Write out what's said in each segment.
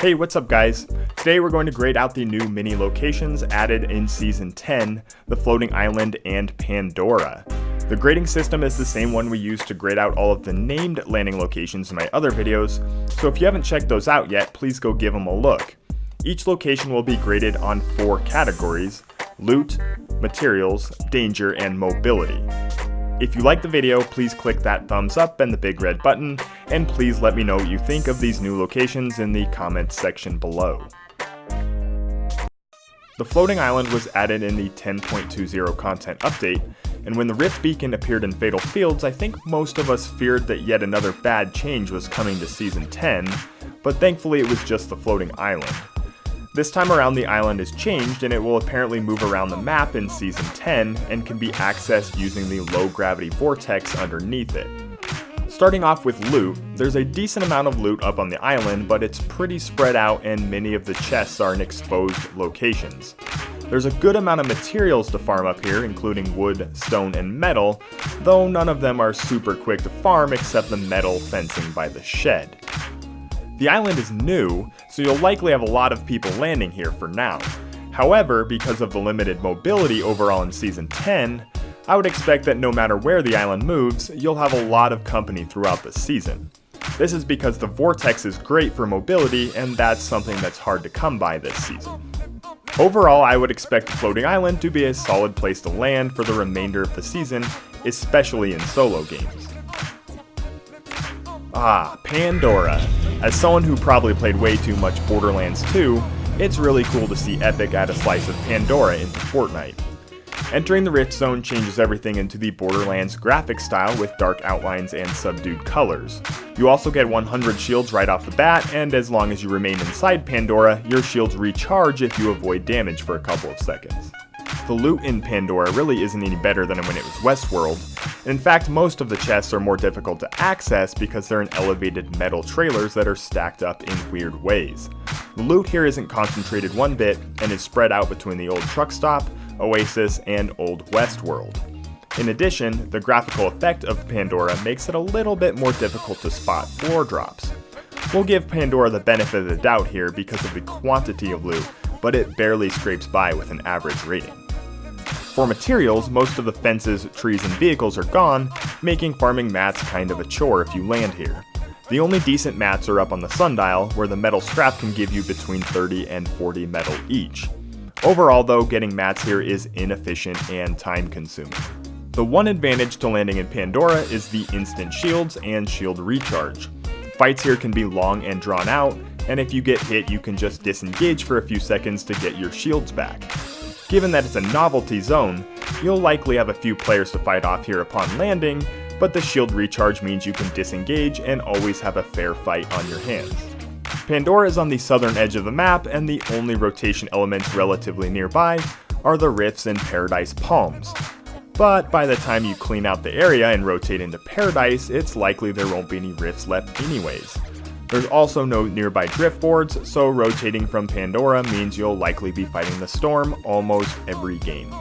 Hey, what's up guys? Today we're going to grade out the new mini locations added in Season 10, the Floating Island and Pandora. The grading system is the same one we used to grade out all of the named landing locations in my other videos, so if you haven't checked those out yet, please go give them a look. Each location will be graded on 4 categories: loot, materials, danger, and mobility. If you like the video, please click that thumbs up and the big red button, and please let me know what you think of these new locations in the comments section below. The Floating Island was added in the 10.20 content update, and when the Rift Beacon appeared in Fatal Fields, I think most of us feared that yet another bad change was coming to Season 10, but thankfully it was just the Floating Island. This time around the island is changed and it will apparently move around the map in Season 10 and can be accessed using the low gravity vortex underneath it. Starting off with loot, there's a decent amount of loot up on the island, but it's pretty spread out and many of the chests are in exposed locations. There's a good amount of materials to farm up here, including wood, stone, and metal, though none of them are super quick to farm except the metal fencing by the shed. The island is new, so you'll likely have a lot of people landing here for now. However, because of the limited mobility overall in Season 10, I would expect that no matter where the island moves, you'll have a lot of company throughout the season. This is because the vortex is great for mobility, and that's something that's hard to come by this season. Overall, I would expect the Floating Island to be a solid place to land for the remainder of the season, especially in solo games. Pandora. As someone who probably played way too much Borderlands 2, it's really cool to see Epic add a slice of Pandora into Fortnite. Entering the Rift Zone changes everything into the Borderlands graphic style with dark outlines and subdued colors. You also get 100 shields right off the bat, and as long as you remain inside Pandora, your shields recharge if you avoid damage for a couple of seconds. The loot in Pandora really isn't any better than when it was Westworld. In fact, most of the chests are more difficult to access because they're in elevated metal trailers that are stacked up in weird ways. The loot here isn't concentrated one bit and is spread out between the old truck stop, Oasis, and Old Westworld. In addition, the graphical effect of Pandora makes it a little bit more difficult to spot floor drops. We'll give Pandora the benefit of the doubt here because of the quantity of loot, but it barely scrapes by with an average rating. For materials, most of the fences, trees, and vehicles are gone, making farming mats kind of a chore if you land here. The only decent mats are up on the sundial, where the metal scrap can give you between 30 and 40 metal each. Overall though, getting mats here is inefficient and time consuming. The one advantage to landing in Pandora is the instant shields and shield recharge. Fights here can be long and drawn out, and if you get hit you can just disengage for a few seconds to get your shields back. Given that it's a novelty zone, you'll likely have a few players to fight off here upon landing, but the shield recharge means you can disengage and always have a fair fight on your hands. Pandora is on the southern edge of the map, and the only rotation elements relatively nearby are the rifts and Paradise Palms. But by the time you clean out the area and rotate into Paradise, it's likely there won't be any rifts left anyways. There's also no nearby drift boards, so rotating from Pandora means you'll likely be fighting the storm almost every game.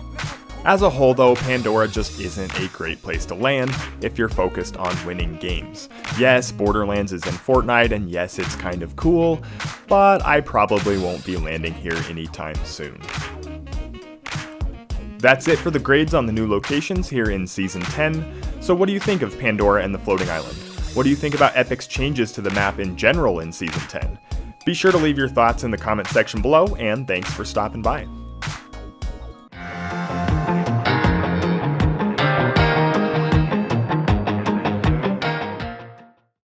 As a whole though, Pandora just isn't a great place to land if you're focused on winning games. Yes, Borderlands is in Fortnite, and yes, it's kind of cool, but I probably won't be landing here anytime soon. That's it for the grades on the new locations here in Season 10, so what do you think of Pandora and the Floating Island? What do you think about Epic's changes to the map in general in Season 10? Be sure to leave your thoughts in the comment section below, and thanks for stopping by.